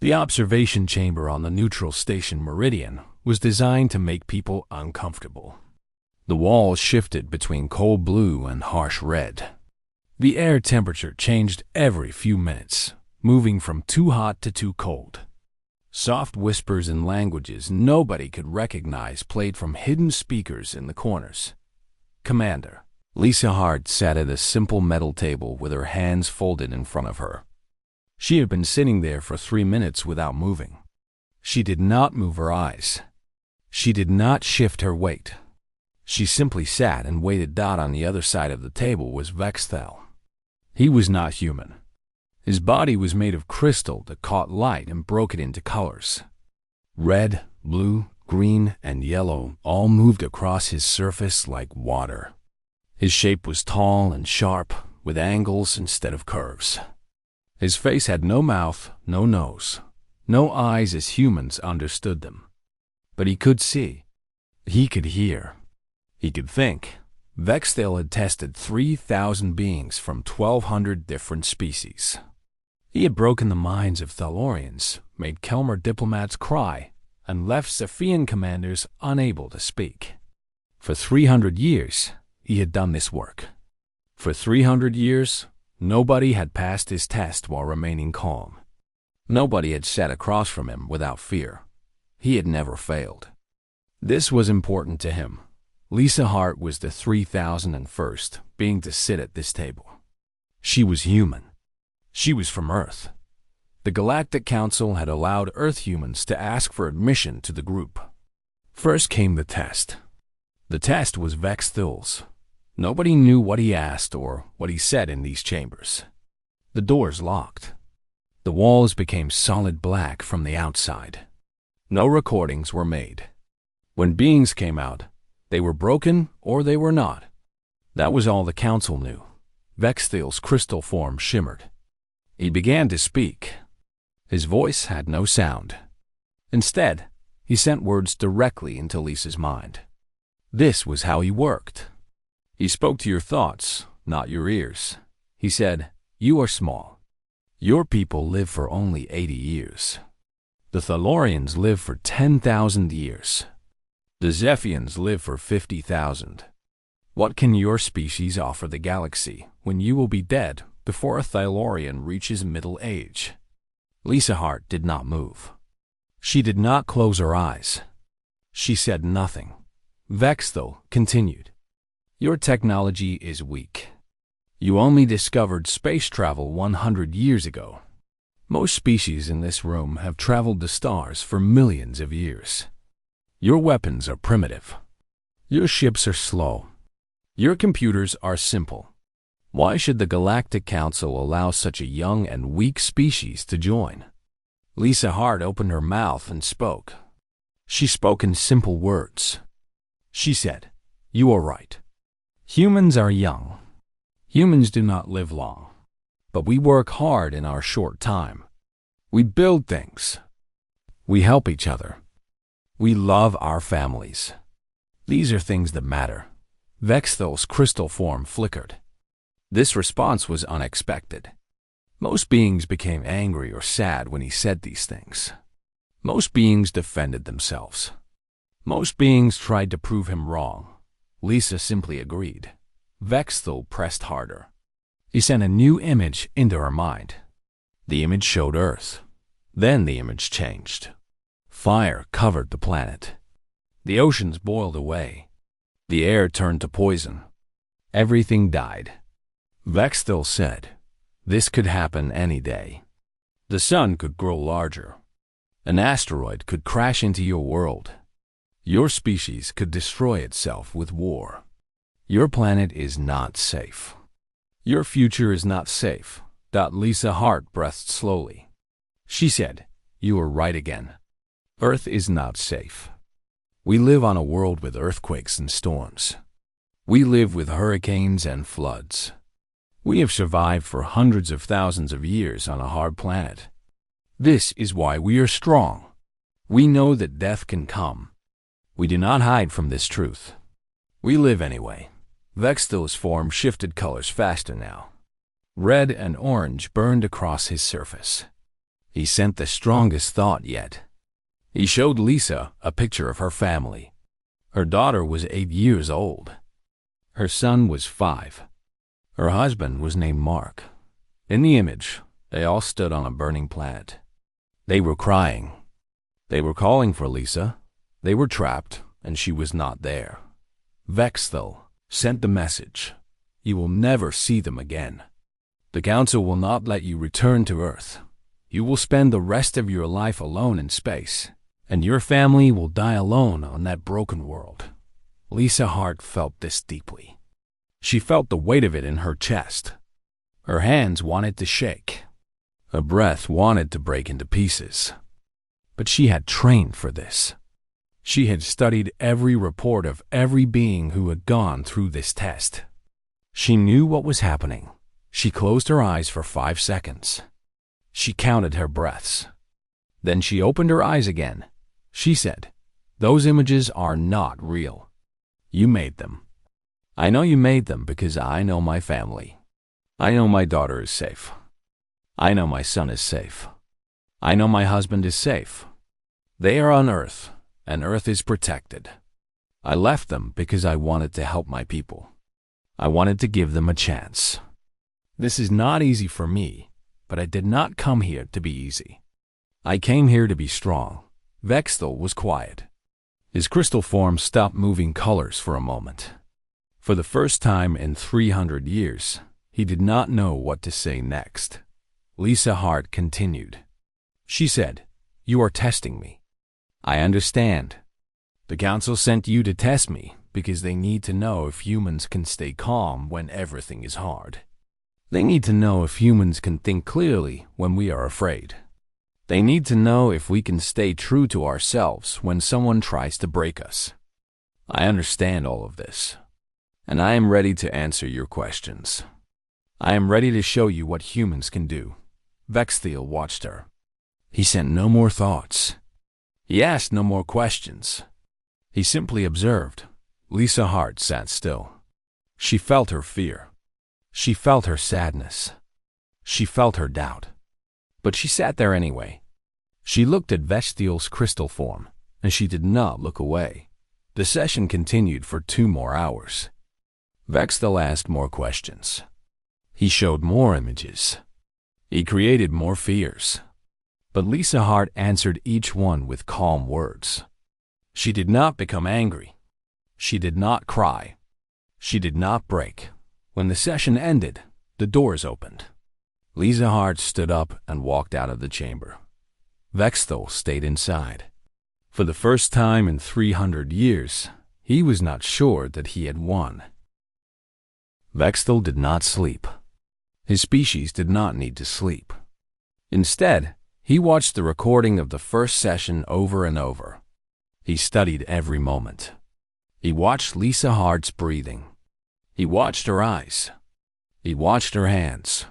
The observation chamber on the neutral station Meridian was designed to make people uncomfortable. The walls shifted between cold blue and harsh red. The air temperature changed every few minutes, moving from too hot to too cold. Soft whispers in languages nobody could recognize played from hidden speakers in the corners. Commander. Lisa Hart sat at a simple metal table with her hands folded in front of her. She had been sitting there for 3 minutes without moving. She did not move her eyes. She did not shift her weight. She simply sat and waited. On the other side of the table was Vexthel. He was not human. His body was made of crystal that caught light and broke it into colors. Red, blue, green, and yellow all moved across his surface like water. His shape was tall and sharp, with angles instead of curves. His face had no mouth, no nose, no eyes as humans understood them. But he could see. He could hear. He could think. Vexthel had tested 3,000 beings from 1,200 different species. He had broken the minds of Thalorians, made Kelmer diplomats cry, and left Cephian commanders unable to speak. For 300 years, he had done this work. For 300 years, nobody had passed his test while remaining calm. Nobody had sat across from him without fear. He had never failed. This was important to him. Lisa Hart was the 3,001st being to sit at this table. She was human. She was from Earth. The Galactic Council had allowed Earth humans to ask for admission to the group. First came the test. The test was Vexthel's. Nobody knew what he asked or what he said in these chambers. The doors locked. The walls became solid black from the outside. No recordings were made. When beings came out, they were broken or they were not. That was all the council knew. Vexthel's crystal form shimmered. He began to speak. His voice had no sound. Instead, he sent words directly into Lisa's mind. This was how he worked. He spoke to your thoughts, not your ears. He said, "You are small. Your people live for only 80 years. The Thalorians live for 10,000 years. The Zephians live for 50,000. What can your species offer the galaxy when you will be dead before a Thalorian reaches middle age?" Lisa Hart did not move. She did not close her eyes. She said nothing. Vexthel continued. Your technology is weak. You only discovered space travel 100 years ago. Most species in this room have traveled the stars for millions of years. Your weapons are primitive. Your ships are slow. Your computers are simple. Why should the Galactic Council allow such a young and weak species to join? Lisa Hart opened her mouth and spoke. She spoke in simple words. She said, "You are right. Humans are young. Humans do not live long. But we work hard in our short time. We build things. We help each other. We love our families. These are things that matter." Vexthel's crystal form flickered. This response was unexpected. Most beings became angry or sad when he said these things. Most beings defended themselves. Most beings tried to prove him wrong. Lisa simply agreed. Vexthel pressed harder. He sent a new image into her mind. The image showed Earth. Then the image changed. Fire covered the planet. The oceans boiled away. The air turned to poison. Everything died. Vexthel said, "This could happen any day. The sun could grow larger. An asteroid could crash into your world. Your species could destroy itself with war. Your planet is not safe. Your future is not safe." Lisa Hart breathed slowly. She said, "You are right again. Earth is not safe. We live on a world with earthquakes and storms. We live with hurricanes and floods. We have survived for hundreds of thousands of years on a hard planet. This is why we are strong. We know that death can come. We do not hide from this truth. We live anyway." Vexthel's form shifted colors faster now. Red and orange burned across his surface. He sent the strongest thought yet. He showed Lisa a picture of her family. Her daughter was 8 years old. Her son was 5. Her husband was named Mark. In the image, they all stood on a burning planet. They were crying. They were calling for Lisa. They were trapped, and she was not there. Vexthel sent the message. You will never see them again. The Council will not let you return to Earth. You will spend the rest of your life alone in space, and your family will die alone on that broken world. Lisa Hart felt this deeply. She felt the weight of it in her chest. Her hands wanted to shake. Her breath wanted to break into pieces. But she had trained for this. She had studied every report of every being who had gone through this test. She knew what was happening. She closed her eyes for 5 seconds. She counted her breaths. Then she opened her eyes again. She said, "Those images are not real. You made them. I know you made them because I know my family. I know my daughter is safe. I know my son is safe. I know my husband is safe. They are on Earth, and Earth is protected. I left them because I wanted to help my people. I wanted to give them a chance. This is not easy for me, but I did not come here to be easy. I came here to be strong." Vexthel was quiet. His crystal form stopped moving colors for a moment. For the first time in 300 years, he did not know what to say next. Lisa Hart continued. She said, "You are testing me. I understand. The Council sent you to test me because they need to know if humans can stay calm when everything is hard. They need to know if humans can think clearly when we are afraid. They need to know if we can stay true to ourselves when someone tries to break us. I understand all of this, and I am ready to answer your questions. I am ready to show you what humans can do." Vexthel watched her. He sent no more thoughts. He asked no more questions. He simply observed. Lisa Hart sat still. She felt her fear. She felt her sadness. She felt her doubt. But she sat there anyway. She looked at Vexthel's crystal form, and she did not look away. The session continued for 2 more hours. Vexthel asked more questions. He showed more images. He created more fears. But Lisa Hart answered each one with calm words. She did not become angry. She did not cry. She did not break. When the session ended, the doors opened. Lisa Hart stood up and walked out of the chamber. Vexthel stayed inside. For the first time in 300 years, he was not sure that he had won. Vexthel did not sleep. His species did not need to sleep. Instead, he watched the recording of the first session over and over. He studied every moment. He watched Lisa Hart's breathing. He watched her eyes. He watched her hands.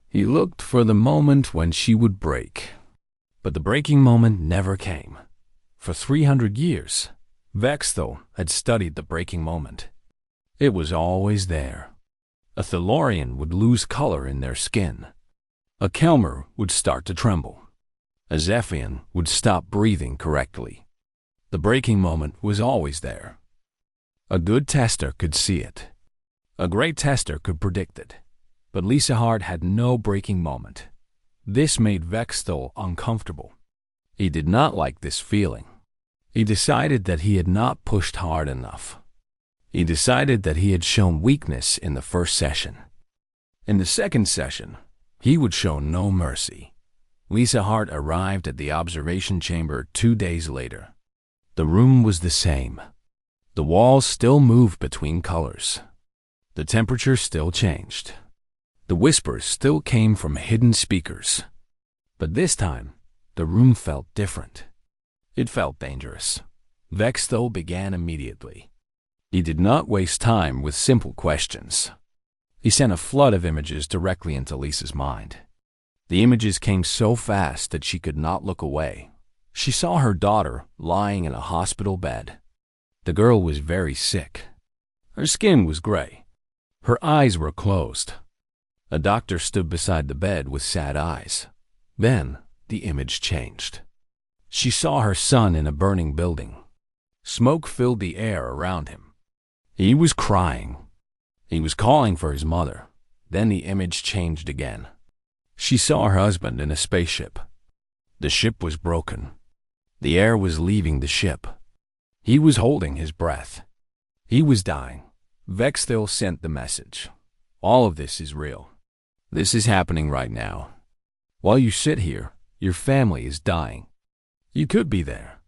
He looked for the moment when she would break. But the breaking moment never came. For 300 years, Vexthel had studied the breaking moment. It was always there. A Thelorian would lose color in their skin. A Kelmer would start to tremble. A Zephian would stop breathing correctly. The breaking moment was always there. A good tester could see it. A great tester could predict it. But Lisa Hart had no breaking moment. This made Vexthel uncomfortable. He did not like this feeling. He decided that he had not pushed hard enough. He decided that he had shown weakness in the first session. In the second session, he would show no mercy. Lisa Hart arrived at the observation chamber 2 days later. The room was the same. The walls still moved between colors. The temperature still changed. The whispers still came from hidden speakers. But this time, the room felt different. It felt dangerous. Vexthel began immediately. He did not waste time with simple questions. He sent a flood of images directly into Lisa's mind. The images came so fast that she could not look away. She saw her daughter lying in a hospital bed. The girl was very sick. Her skin was gray. Her eyes were closed. A doctor stood beside the bed with sad eyes. Then, the image changed. She saw her son in a burning building. Smoke filled the air around him. He was crying. He was calling for his mother. Then the image changed again. She saw her husband in a spaceship. The ship was broken. The air was leaving the ship. He was holding his breath. He was dying. Vexthil sent the message. All of this is real. This is happening right now. While you sit here, your family is dying. You could be there.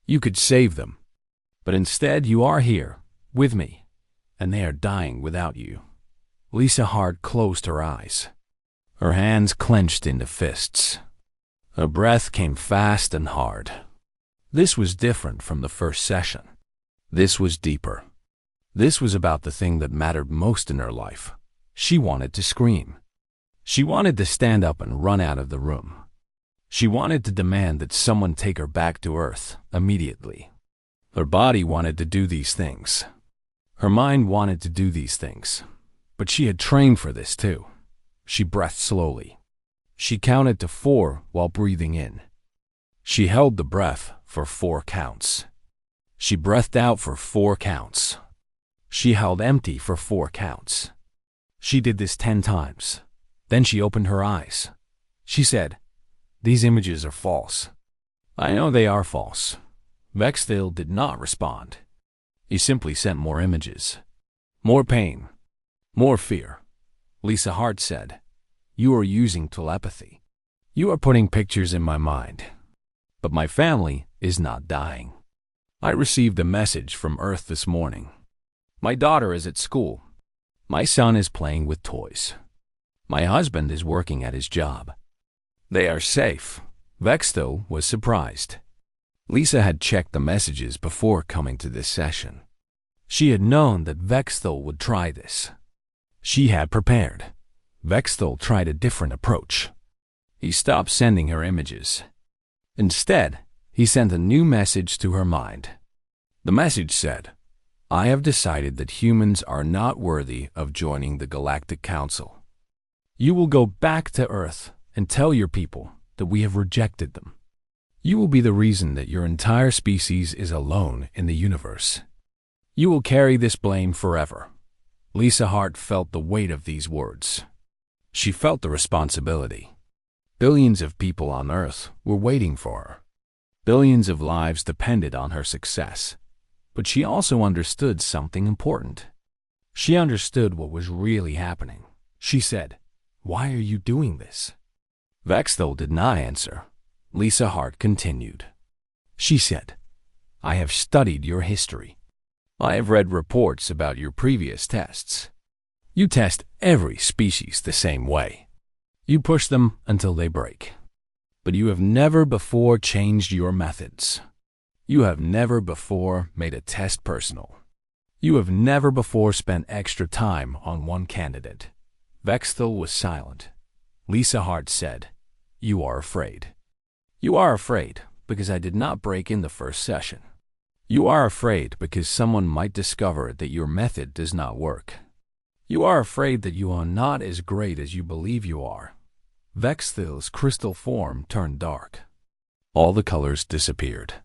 You could save them. But instead you are here, with me, and they are dying without you. Lisa Hart closed her eyes. Her hands clenched into fists. Her breath came fast and hard. This was different from the first session. This was deeper. This was about the thing that mattered most in her life. She wanted to scream. She wanted to stand up and run out of the room. She wanted to demand that someone take her back to Earth immediately. Her body wanted to do these things. Her mind wanted to do these things. But she had trained for this too. She breathed slowly. She counted to 4 while breathing in. She held the breath for 4 counts. She breathed out for 4 counts. She held empty for 4 counts. She did this 10 times. Then she opened her eyes. She said, "These images are false." "I know they are false." Vexthil did not respond. He simply sent more images. More pain. More fear. Lisa Hart said, "You are using telepathy. You are putting pictures in my mind. But my family is not dying. I received a message from Earth this morning. My daughter is at school. My son is playing with toys. My husband is working at his job. They are safe." Vexthil was surprised. Lisa had checked the messages before coming to this session. She had known that Vexthil would try this. She had prepared. Vexthil tried a different approach. He stopped sending her images. Instead, he sent a new message to her mind. The message said, "I have decided that humans are not worthy of joining the Galactic Council. You will go back to Earth and tell your people that we have rejected them. You will be the reason that your entire species is alone in the universe. You will carry this blame forever." Lisa Hart felt the weight of these words. She felt the responsibility. Billions of people on Earth were waiting for her. Billions of lives depended on her success. But she also understood something important. She understood what was really happening. She said, "Why are you doing this?" Vexthil did not answer. Lisa Hart continued. She said, "I have studied your history. I have read reports about your previous tests. You test every species the same way. You push them until they break. But you have never before changed your methods. You have never before made a test personal. You have never before spent extra time on one candidate." Vexthil was silent. Lisa Hart said, "You are afraid. You are afraid because I did not break in the first session. You are afraid because someone might discover that your method does not work. You are afraid that you are not as great as you believe you are." Vexthil's crystal form turned dark. All the colors disappeared.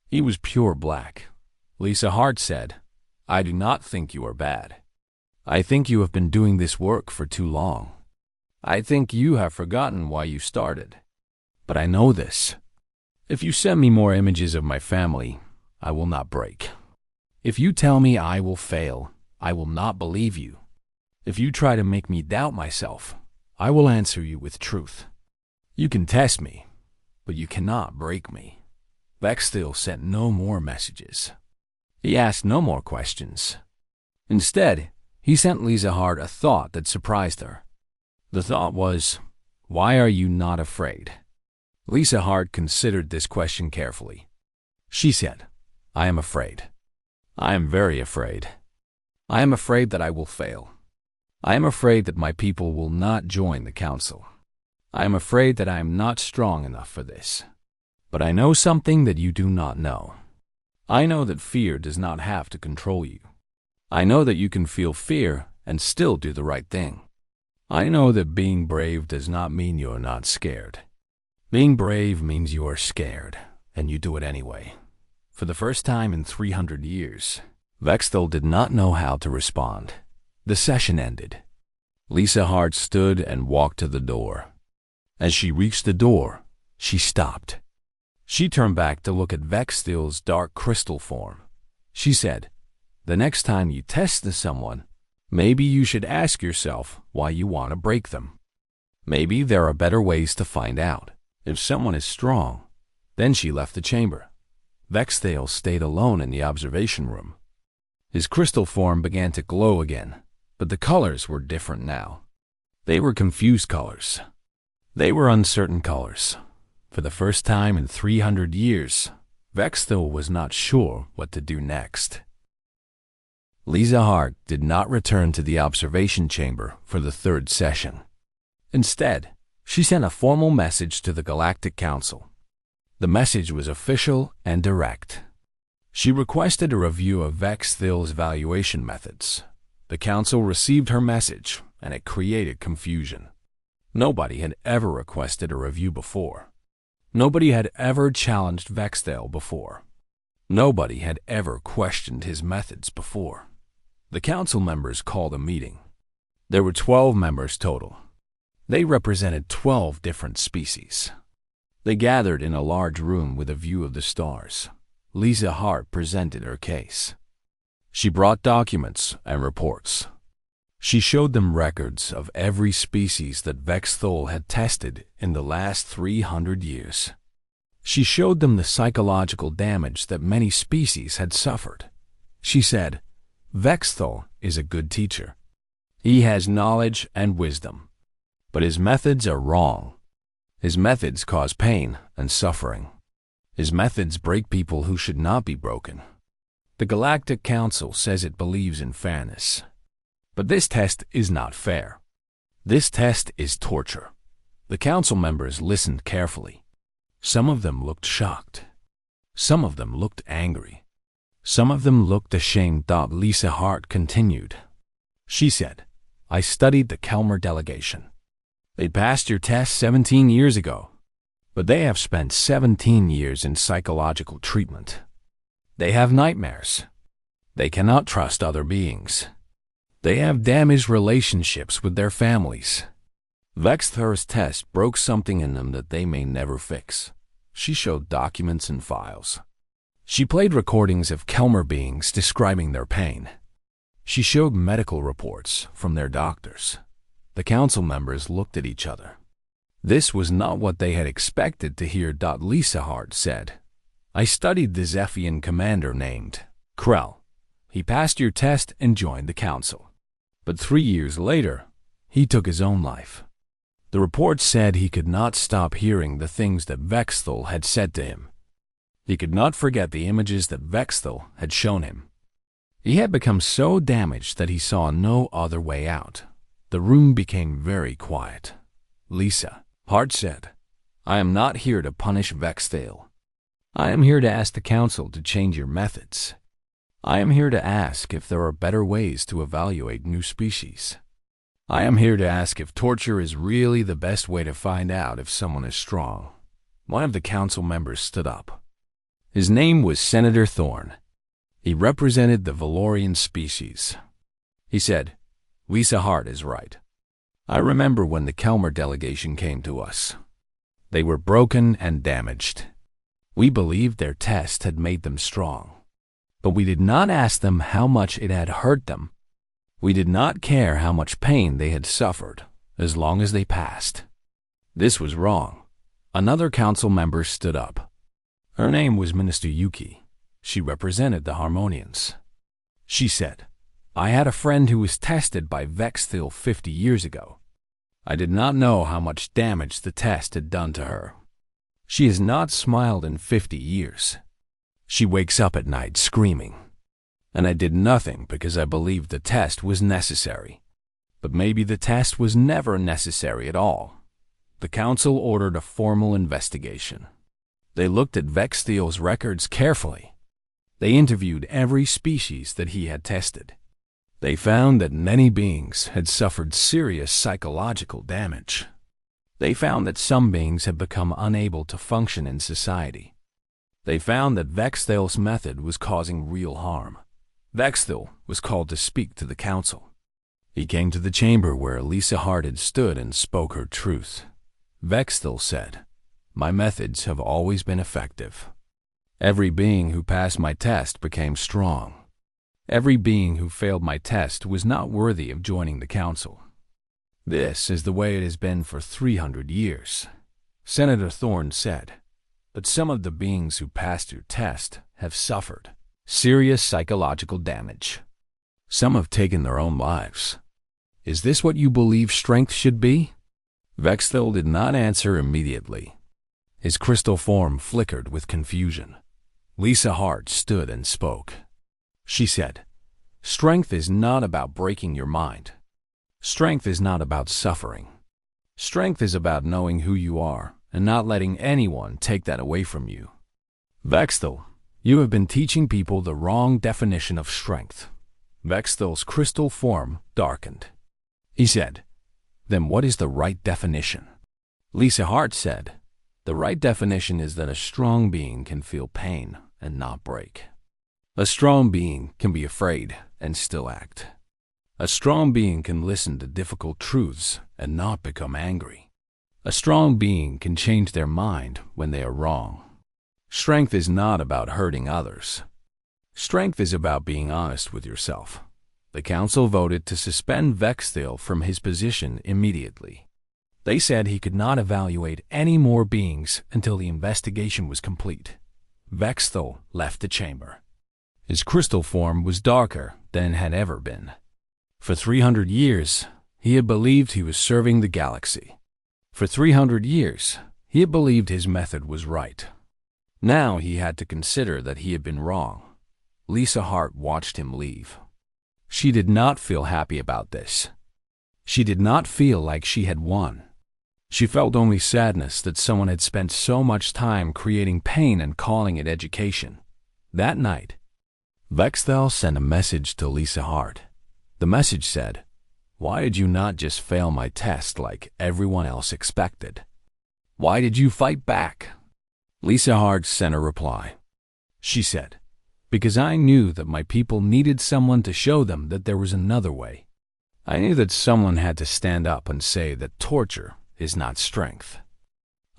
He was pure black. Lisa Hart said, "I do not think you are bad. I think you have been doing this work for too long. I think you have forgotten why you started. But I know this. If you send me more images of my family, I will not break. If you tell me I will fail, I will not believe you. If you try to make me doubt myself, I will answer you with truth. You can test me, but you cannot break me." Vexthil sent no more messages. He asked no more questions. Instead, he sent Lisa Hart a thought that surprised her. The thought was, "Why are you not afraid?" Lisa Hart considered this question carefully. She said, "I am afraid. I am very afraid. I am afraid that I will fail. I am afraid that my people will not join the council. I am afraid that I am not strong enough for this. But I know something that you do not know. I know that fear does not have to control you. I know that you can feel fear and still do the right thing. I know that being brave does not mean you are not scared. Being brave means you are scared, and you do it anyway. For the first time in 300 years, Vexthel did not know how to respond. The session ended. Lisa Hart stood and walked to the door. As she reached the door, she stopped. She turned back to look at Vexthel's dark crystal form. She said, "The next time you test someone, maybe you should ask yourself why you want to break them. Maybe there are better ways to find out if someone is strong." Then she left the chamber. Vexthel stayed alone in the observation room. His crystal form began to glow again, but the colors were different now. They were confused colors. They were uncertain colors. For the first time in 300 years, Vexthel was not sure what to do next. Lisa Hart did not return to the observation chamber for the third session. Instead, she sent a formal message to the Galactic Council. The message was official and direct. She requested a review of Vexthel's evaluation methods. The Council received her message, and it created confusion. Nobody had ever requested a review before. Nobody had ever challenged Vexthel before. Nobody had ever questioned his methods before. The council members called a meeting. There were 12 members total. They represented 12 different species. They gathered in a large room with a view of the stars. Lisa Hart presented her case. She brought documents and reports. She showed them records of every species that Vexthel had tested in the last 300 years. She showed them the psychological damage that many species had suffered. She said, "Vexthel is a good teacher. He has knowledge and wisdom, but his methods are wrong. His methods cause pain and suffering. His methods break people who should not be broken." The Galactic Council says it believes in fairness. But this test is not fair. This test is torture. The council members listened carefully. Some of them looked shocked. Some of them looked angry. Some of them looked ashamed. Lisa Hart continued. She said, "I studied the Kelmer delegation. They passed your test 17 years ago, but they have spent 17 years in psychological treatment. They have nightmares. They cannot trust other beings. They have damaged relationships with their families. Vexthel's test broke something in them that they may never fix." She showed documents and files. She played recordings of Kelmer beings describing their pain. She showed medical reports from their doctors. The council members looked at each other. This was not what they had expected to hear. Lisa Hart said, "I studied the Zephian commander named Krell. He passed your test and joined the council. But 3 years later, he took his own life. The report said he could not stop hearing the things that Vexthel had said to him. He could not forget the images that Vexthel had shown him. He had become so damaged that he saw no other way out." The room became very quiet. Lisa Hart said, "I am not here to punish Vexthel. I am here to ask the council to change your methods. I am here to ask if there are better ways to evaluate new species. I am here to ask if torture is really the best way to find out if someone is strong." One of the council members stood up. His name was Senator Thorne. He represented the Valorian species. He said, "Lisa Hart is right. I remember when the Kelmer delegation came to us. They were broken and damaged. We believed their test had made them strong. But we did not ask them how much it had hurt them. We did not care how much pain they had suffered, as long as they passed. This was wrong." Another council member stood up. Her name was Minister Yuki. She represented the Harmonians. She said, "I had a friend who was tested by Vexthel 50 years ago. I did not know how much damage the test had done to her. She has not smiled in 50 years. She wakes up at night screaming. And I did nothing because I believed the test was necessary. But maybe the test was never necessary at all." The council ordered a formal investigation. They looked at Vexthel's records carefully. They interviewed every species that he had tested. They found that many beings had suffered serious psychological damage. They found that some beings had become unable to function in society. They found that Vexthal's method was causing real harm. Vexthal was called to speak to the council. He came to the chamber where Lisa Hart had stood and spoke her truth. Vexthal said, "My methods have always been effective. Every being who passed my test became strong. Every being who failed my test was not worthy of joining the council. This is the way it has been for 300 years. Senator Thorne said, but some of the beings who passed your test have suffered serious psychological damage. Some have taken their own lives. Is this what you believe strength should be?" Vexthal did not answer immediately. His crystal form flickered with confusion. Lisa Hart stood and spoke. She said, "Strength is not about breaking your mind. Strength is not about suffering. Strength is about knowing who you are and not letting anyone take that away from you. Vexthal, you have been teaching people the wrong definition of strength." Vexthal's crystal form darkened. He said, "Then what is the right definition?" Lisa Hart said, "The right definition is that a strong being can feel pain and not break. A strong being can be afraid and still act. A strong being can listen to difficult truths and not become angry. A strong being can change their mind when they are wrong. Strength is not about hurting others. Strength is about being honest with yourself." The council voted to suspend Vexthal from his position immediately. They said he could not evaluate any more beings until the investigation was complete. Vexthal left the chamber. His crystal form was darker than it had ever been. For 300 years, he had believed he was serving the galaxy. For 300 years, he had believed his method was right. Now he had to consider that he had been wrong. Lisa Hart watched him leave. She did not feel happy about this. She did not feel like she had won. She felt only sadness that someone had spent so much time creating pain and calling it education. That night, Vexthal sent a message to Lisa Hart. The message said, "Why did you not just fail my test like everyone else expected? Why did you fight back?" Lisa Hart sent a reply. She said, "Because I knew that my people needed someone to show them that there was another way. I knew that someone had to stand up and say that torture is not strength.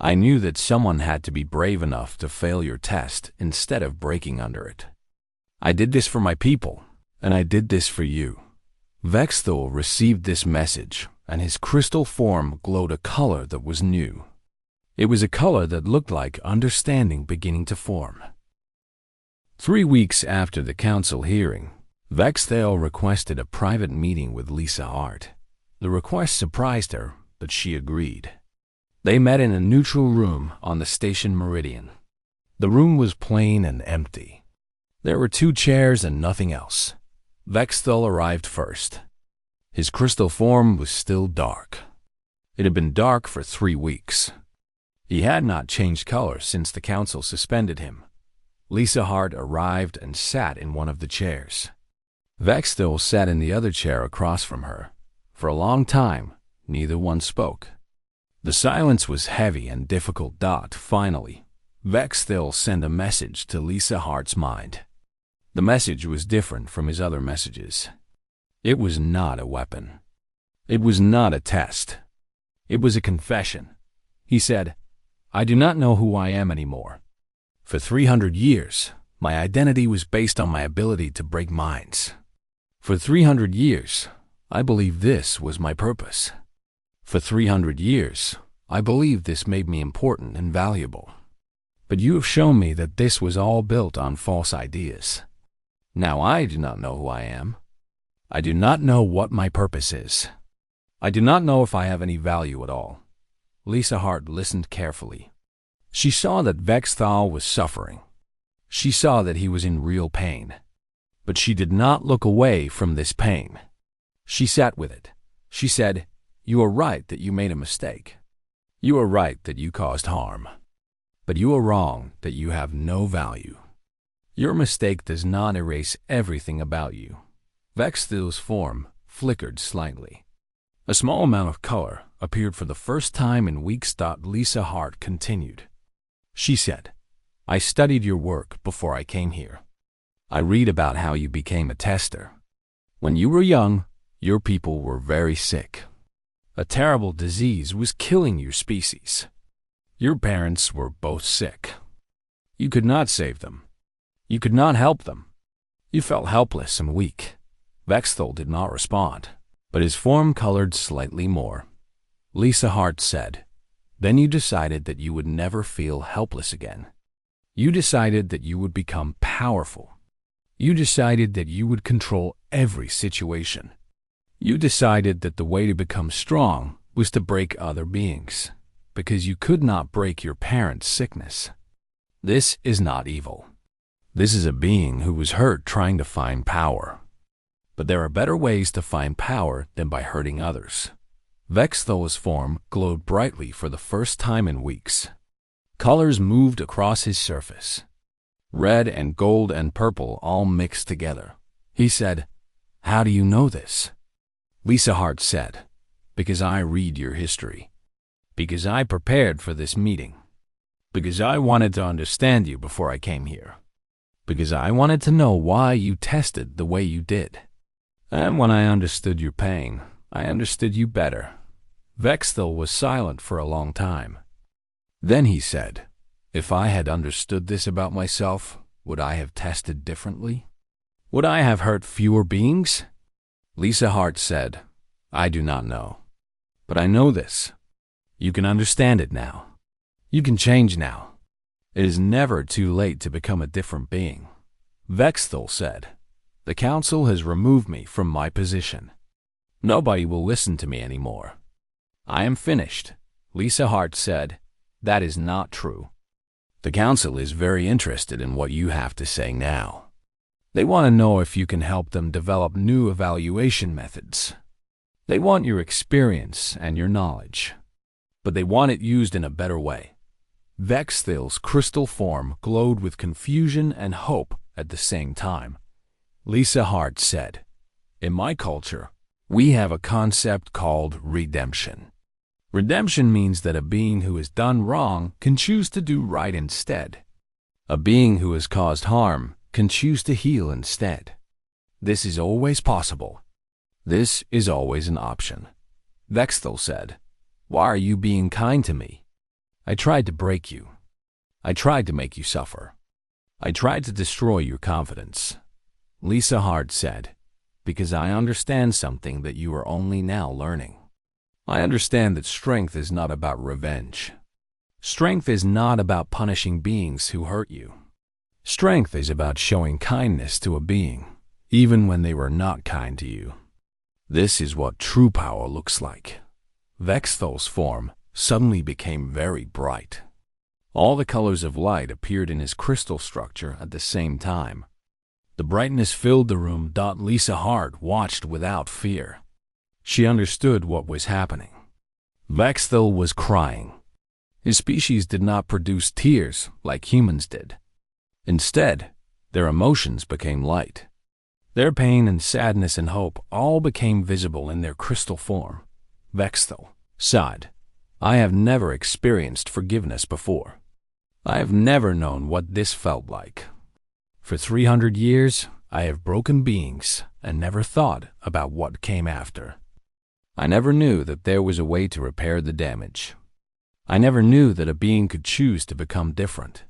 I knew that someone had to be brave enough to fail your test instead of breaking under it. I did this for my people, and I did this for you." Vexthal received this message, and his crystal form glowed a color that was new. It was a color that looked like understanding beginning to form. 3 weeks after the council hearing, Vexthal requested a private meeting with Lisa Hart. The request surprised her, but she agreed. They met in a neutral room on the station meridian. The room was plain and empty. There were 2 chairs and nothing else. Vexthal arrived first. His crystal form was still dark. It had been dark for 3 weeks. He had not changed color since the council suspended him. Lisa Hart arrived and sat in one of the chairs. Vexthal sat in the other chair across from her. For a long time, neither one spoke. The silence was heavy and difficult. Finally, Vexthal sent a message to Lisa Hart's mind. The message was different from his other messages. It was not a weapon. It was not a test. It was a confession. He said, "I do not know who I am anymore. For 300 years, my identity was based on my ability to break minds. For 300 years, I believed this was my purpose. For 300 years, I believed this made me important and valuable. But you have shown me that this was all built on false ideas. Now I do not know who I am. I do not know what my purpose is. I do not know if I have any value at all." Lisa Hart listened carefully. She saw that Vexthal was suffering. She saw that he was in real pain. But she did not look away from this pain. She sat with it. She said, "You are right that you made a mistake. You are right that you caused harm. But you are wrong that you have no value. Your mistake does not erase everything about you." Vexthal's form flickered slightly. A small amount of color appeared for the first time in weeks. Lisa Hart continued. She said, I studied your work before I came here. I read about how you became a tester. When you were young, your people were very sick. A terrible disease was killing your species. Your parents were both sick. You could not save them. You could not help them. You felt helpless and weak. Vexthal did not respond, but his form colored slightly more. Lisa Hart said, Then you decided that you would never feel helpless again. You decided that you would become powerful. You decided that you would control every situation. You decided that the way to become strong was to break other beings, because you could not break your parents' sickness. This is not evil. This is a being who was hurt trying to find power. But there are better ways to find power than by hurting others. Vexthal's form glowed brightly for the first time in weeks. Colors moved across his surface. Red and gold and purple all mixed together. He said, How do you know this? Lisa Hart said, Because I read your history. Because I prepared for this meeting. Because I wanted to understand you before I came here. Because I wanted to know why you tested the way you did. And when I understood your pain, I understood you better. Vexthal was silent for a long time. Then he said, If I had understood this about myself, would I have tested differently? Would I have hurt fewer beings? Lisa Hart said, I do not know. But I know this. You can understand it now. You can change now. It is never too late to become a different being. Vexthal said, The council has removed me from my position. Nobody will listen to me anymore. I am finished. Lisa Hart said, That is not true. The council is very interested in what you have to say now. They want to know if you can help them develop new evaluation methods. They want your experience and your knowledge, but they want it used in a better way. Vexthal's crystal form glowed with confusion and hope at the same time. Lisa Hart said, In my culture, we have a concept called redemption. Redemption means that a being who has done wrong can choose to do right instead. A being who has caused harm can choose to heal instead. This is always possible. This is always an option. Vexthal said, Why are you being kind to me? I tried to break you. I tried to make you suffer. I tried to destroy your confidence. Lisa Hart said, Because I understand something that you are only now learning. I understand that strength is not about revenge. Strength is not about punishing beings who hurt you. Strength is about showing kindness to a being, even when they were not kind to you. This is what true power looks like. Vexthal's form suddenly became very bright. All the colors of light appeared in his crystal structure at the same time. The brightness filled the room. Lisa Hart watched without fear. She understood what was happening. Vexthal was crying. His species did not produce tears like humans did. Instead, their emotions became light. Their pain and sadness and hope all became visible in their crystal form. Vexthal sighed. I have never experienced forgiveness before. I have never known what this felt like. For 300 years, I have broken beings and never thought about what came after. I never knew that there was a way to repair the damage. I never knew that a being could choose to become different.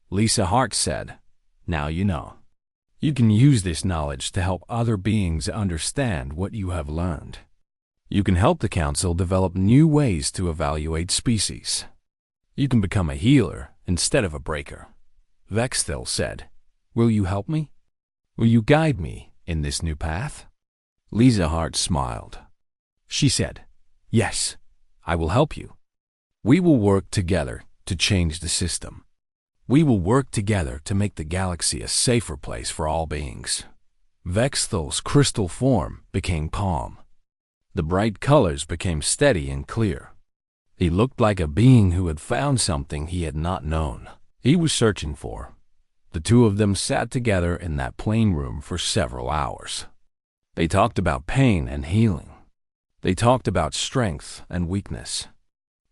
Lisa Hart said, Now you know. You can use this knowledge to help other beings understand what you have learned. You can help the council develop new ways to evaluate species. You can become a healer instead of a breaker. Vexthal said, Will you help me? Will you guide me in this new path? Lisa Hart smiled. She said, Yes, I will help you. We will work together to change the system. We will work together to make the galaxy a safer place for all beings. Vexthal's crystal form became calm. The bright colors became steady and clear. He looked like a being who had found something he had not known. He was searching for. The two of them sat together in that plain room for several hours. They talked about pain and healing. They talked about strength and weakness.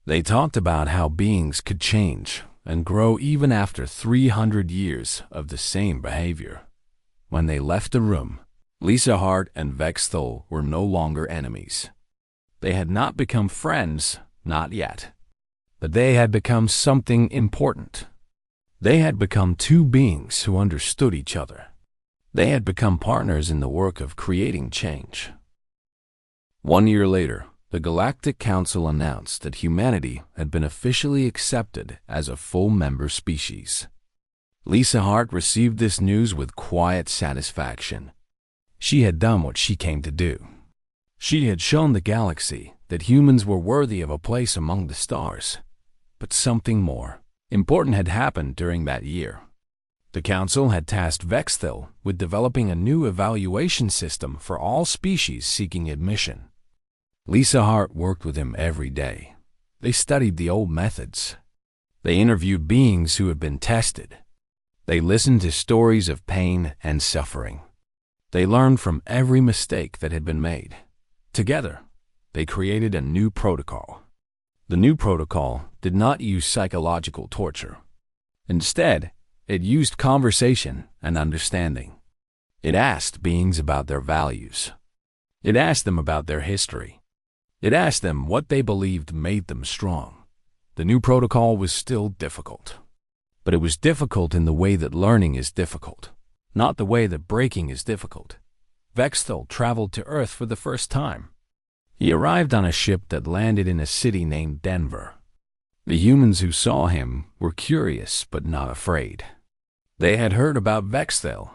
They talked about how beings could change and grow even after 300 years of the same behavior. When they left the room, Lisa Hart and Vexthul were no longer enemies. They had not become friends, not yet. But they had become something important. They had become two beings who understood each other. They had become partners in the work of creating change. 1 year later, the Galactic Council announced that humanity had been officially accepted as a full member species. Lisa Hart received this news with quiet satisfaction. She had done what she came to do. She had shown the galaxy that humans were worthy of a place among the stars. But something more important had happened during that year. The Council had tasked Vexthul with developing a new evaluation system for all species seeking admission. Lisa Hart worked with him every day. They studied the old methods. They interviewed beings who had been tested. They listened to stories of pain and suffering. They learned from every mistake that had been made. Together, they created a new protocol. The new protocol did not use psychological torture. Instead, it used conversation and understanding. It asked beings about their values. It asked them about their history. It asked them what they believed made them strong. The new protocol was still difficult. But it was difficult in the way that learning is difficult, not the way that breaking is difficult. Vexthul traveled to Earth for the first time. He arrived on a ship that landed in a city named Denver. The humans who saw him were curious but not afraid. They had heard about Vexthul.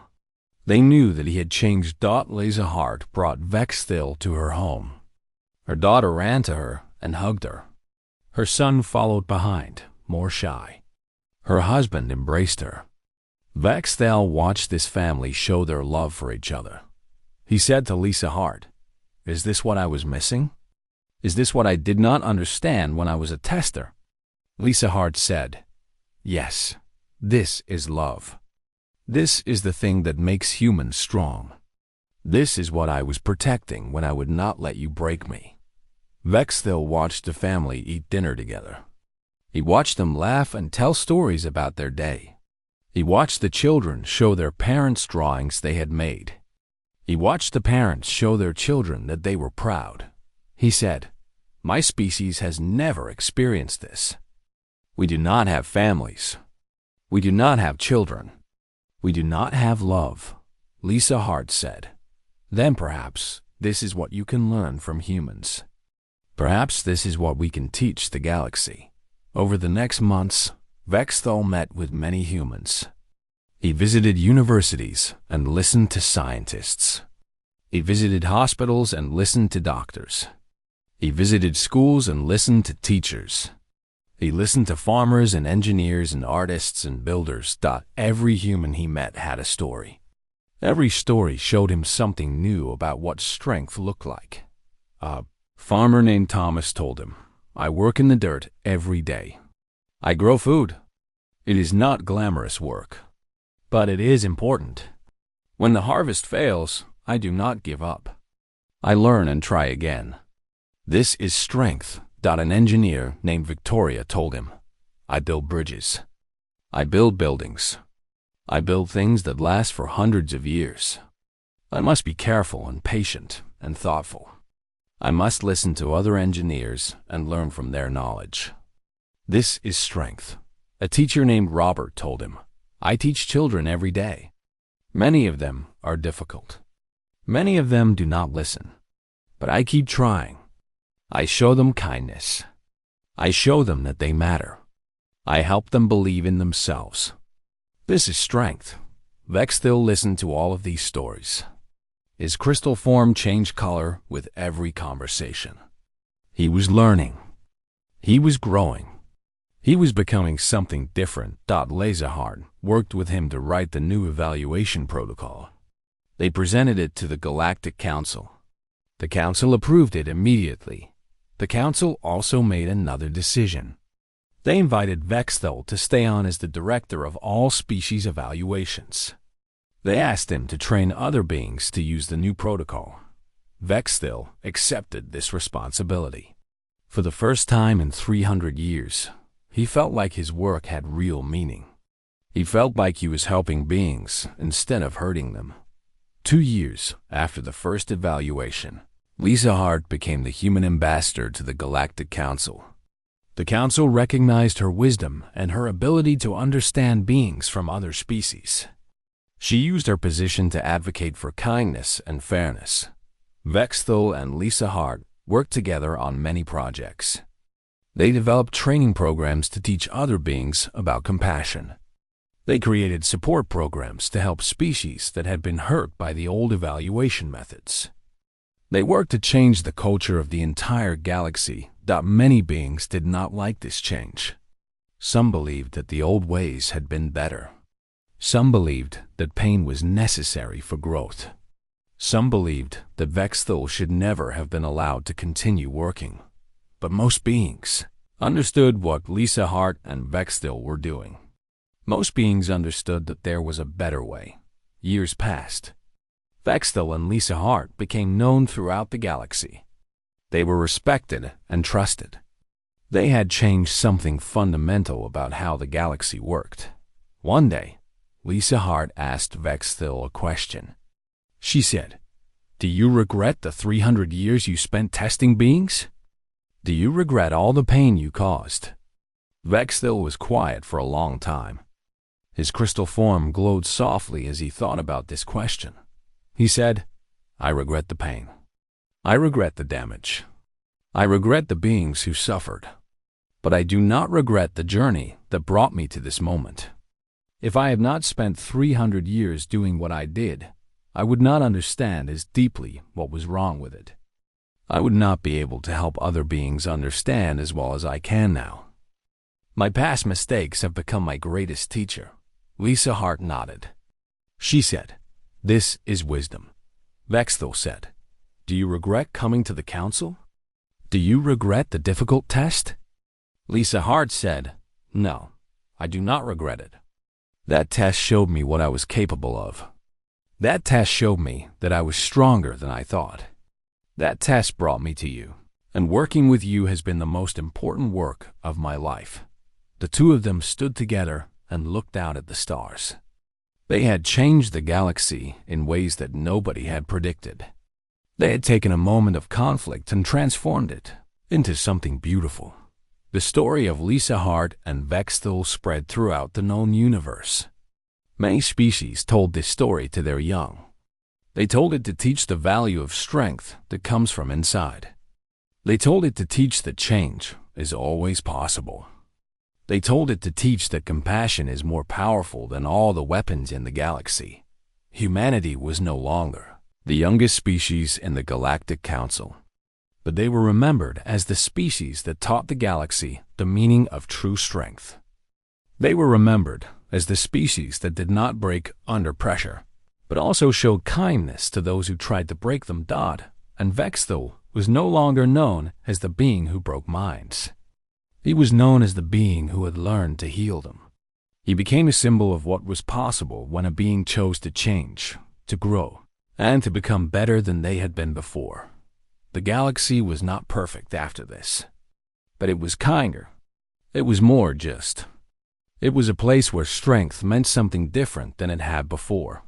They knew that he had changed. Lisa Hart brought Vexthul to her home. Her daughter ran to her and hugged her. Her son followed behind, more shy. Her husband embraced her. Vexthul watched this family show their love for each other. He said to Lisa Hart, "Is this what I was missing? Is this what I did not understand when I was a tester?" Lisa Hart said, "Yes, this is love. This is the thing that makes humans strong. This is what I was protecting when I would not let you break me." Vexthul watched the family eat dinner together. He watched them laugh and tell stories about their day. He watched the children show their parents drawings they had made. He watched the parents show their children that they were proud. He said, "My species has never experienced this. We do not have families. We do not have children. We do not have love." Lisa Hart said, "Then perhaps this is what you can learn from humans. Perhaps this is what we can teach the galaxy." Over the next months, Vexthul met with many humans. He visited universities and listened to scientists. He visited hospitals and listened to doctors. He visited schools and listened to teachers. He listened to farmers and engineers and artists and builders. Every human he met had a story. Every story showed him something new about what strength looked like. A farmer named Thomas told him, "I work in the dirt every day. I grow food. It is not glamorous work, but it is important. When the harvest fails, I do not give up. I learn and try again. This is strength." An engineer named Victoria told him, "I build bridges. I build buildings. I build things that last for hundreds of years. I must be careful and patient and thoughtful. I must listen to other engineers and learn from their knowledge. This is strength." A teacher named Robert told him, "I teach children every day. Many of them are difficult. Many of them do not listen. But I keep trying. I show them kindness. I show them that they matter. I help them believe in themselves. This is strength." Vexthul listened to all of these stories. His crystal form changed color with every conversation. He was learning. He was growing. He was becoming something different. Lisa Hart worked with him to write the new evaluation protocol. They presented it to the Galactic Council. The Council approved it immediately. The Council also made another decision. They invited Vexthul to stay on as the director of all species evaluations. They asked him to train other beings to use the new protocol. Vexthil accepted this responsibility. For the first time in 300 years, he felt like his work had real meaning. He felt like he was helping beings instead of hurting them. 2 years after the first evaluation, Lisa Hart became the human ambassador to the Galactic Council. The Council recognized her wisdom and her ability to understand beings from other species. She used her position to advocate for kindness and fairness. Vexthil and Lisa Hart worked together on many projects. They developed training programs to teach other beings about compassion. They created support programs to help species that had been hurt by the old evaluation methods. They worked to change the culture of the entire galaxy, but many beings did not like this change. Some believed that the old ways had been better. Some believed that pain was necessary for growth. Some believed that Vexthil should never have been allowed to continue working. But most beings understood what Lisa Hart and Vexthil were doing. Most beings understood that there was a better way. Years passed. Vexthil and Lisa Hart became known throughout the galaxy. They were respected and trusted. They had changed something fundamental about how the galaxy worked. One day, Lisa Hart asked Vexthil a question. She said, "Do you regret the 300 years you spent testing beings? Do you regret all the pain you caused?" Vexthil was quiet for a long time. His crystal form glowed softly as he thought about this question. He said, "I regret the pain. I regret the damage. I regret the beings who suffered. But I do not regret the journey that brought me to this moment. If I had not spent 300 years doing what I did, I would not understand as deeply what was wrong with it. I would not be able to help other beings understand as well as I can now. My past mistakes have become my greatest teacher." Lisa Hart nodded. She said, "This is wisdom." Vexthil said, "Do you regret coming to the council? Do you regret the difficult test?" Lisa Hart said, "No, I do not regret it. That test showed me what I was capable of. That test showed me that I was stronger than I thought. That test brought me to you, and working with you has been the most important work of my life." The two of them stood together and looked out at the stars. They had changed the galaxy in ways that nobody had predicted. They had taken a moment of conflict and transformed it into something beautiful. The story of Lisa Hart and Vexthil spread throughout the known universe. Many species told this story to their young. They told it to teach the value of strength that comes from inside. They told it to teach that change is always possible. They told it to teach that compassion is more powerful than all the weapons in the galaxy. Humanity was no longer the youngest species in the Galactic Council, but they were remembered as the species that taught the galaxy the meaning of true strength. They were remembered as the species that did not break under pressure, but also showed kindness to those who tried to break them. And Vexthil was no longer known as the being who broke minds. He was known as the being who had learned to heal them. He became a symbol of what was possible when a being chose to change, to grow, and to become better than they had been before. The galaxy was not perfect after this, but it was kinder. It was more just. It was a place where strength meant something different than it had before.